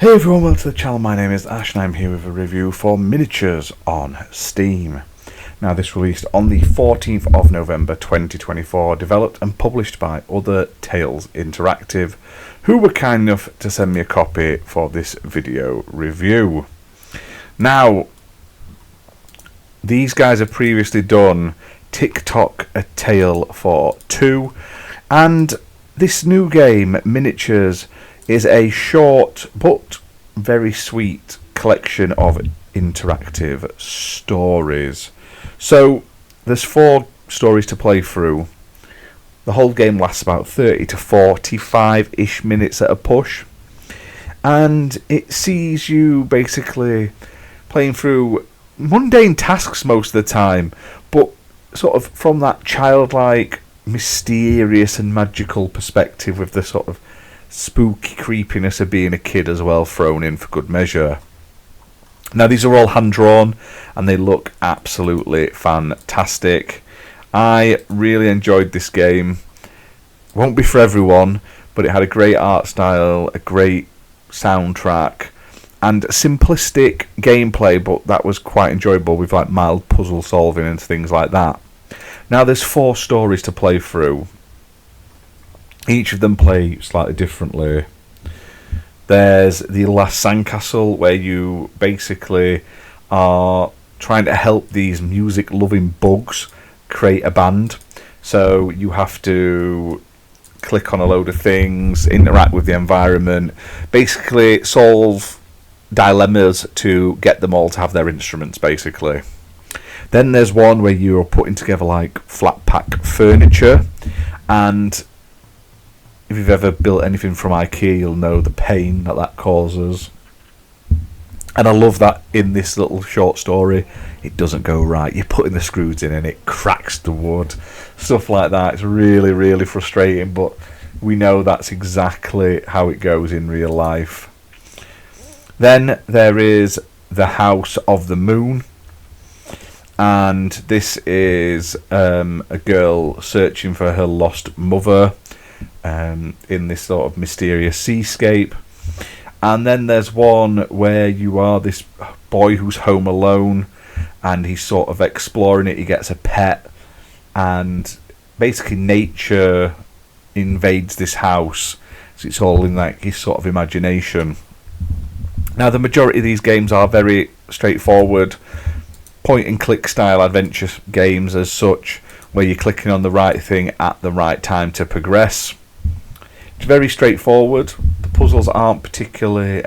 Hey everyone, welcome to the channel. My name is Ash and I'm here with a review for Miniatures on Steam. Now, this released on the 14th of November 2024, developed and published by Other Tales Interactive, who were kind enough to send me a copy for this video review. Now, these guys have previously done TikTok A Tale for Two, and this new game, Miniatures, is a short but very sweet collection of interactive stories. So there's 4 stories to play through. The whole game lasts about 30 to 45-ish minutes at a push, and it sees you basically playing through mundane tasks most of the time, but sort of from that childlike, mysterious and magical perspective, with the sort of spooky creepiness of being a kid as well thrown in for good measure. Now, these are all hand-drawn and they look absolutely fantastic. I really enjoyed this game. Won't be for everyone, but it had a great art style, a great soundtrack, and simplistic gameplay, but that was quite enjoyable with like mild puzzle solving and things like that. Now, there's 4 stories to play through. Each of them play slightly differently. There's the last sandcastle, where you basically are trying to help these music-loving bugs create a band. So you have to click on a load of things, interact with the environment, basically solve dilemmas to get them all to have their instruments, basically. Then there's one where you're putting together like flat pack furniture, and if you've ever built anything from IKEA, you'll know the pain that causes. And I love that in this little short story, it doesn't go right. You're putting the screws in and it cracks the wood. Stuff like that. It's really, really frustrating, but we know that's exactly how it goes in real life. Then there is the House of the Moon. And this is a girl searching for her lost mother in this sort of mysterious seascape. And then there's one where you are this boy who's home alone and he's sort of exploring it. He gets a pet, and basically nature invades this house, so it's all in like his sort of imagination. Now, the majority of these games are very straightforward point and click style adventure games as such, where you're clicking on the right thing at the right time to progress. It's very straightforward. The puzzles aren't particularly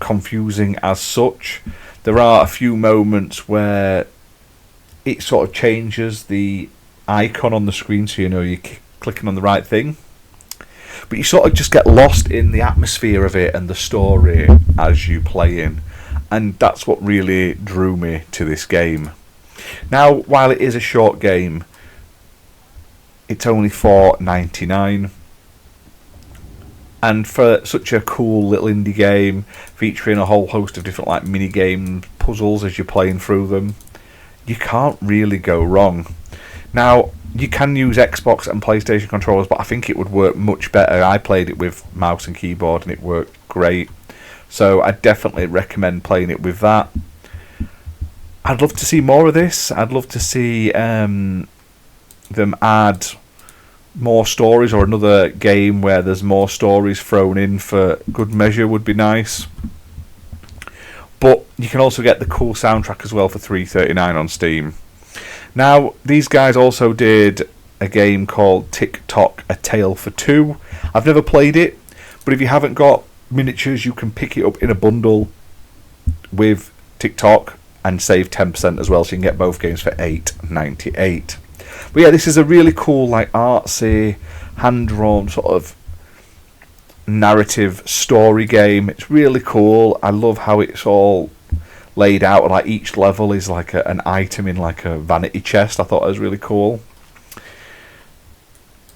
confusing as such. There are a few moments where it sort of changes the icon on the screen, so you know you're clicking on the right thing. But you sort of just get lost in the atmosphere of it and the story as you play in. And that's what really drew me to this game. Now, while it is a short game, it's only $4.99. And for such a cool little indie game, featuring a whole host of different like mini game puzzles as you're playing through them, you can't really go wrong. Now, you can use Xbox and PlayStation controllers, but I think it would work much better. I played it with mouse and keyboard and it worked great. So I definitely recommend playing it with that. I'd love to see more of this. I'd love to see them add more stories, or another game where there's more stories thrown in for good measure would be nice. But you can also get the cool soundtrack as well for $3.39 on Steam. Now, these guys also did a game called TikTok A Tale for Two. I've never played it, but if you haven't got Miniatures, you can pick it up in a bundle with TikTok and save 10% as well, so you can get both games for $8.98. But yeah, this is a really cool, like artsy, hand-drawn sort of narrative story game. It's really cool. I love how it's all laid out. Like each level is like an item in like a vanity chest. I thought it was really cool.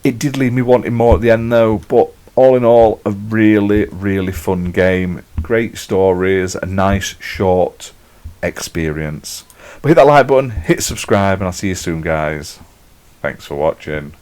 It did leave me wanting more at the end though, but all in all, a really, really fun game. Great stories, a nice short experience. But hit that like button, hit subscribe, and I'll see you soon, guys. Thanks for watching.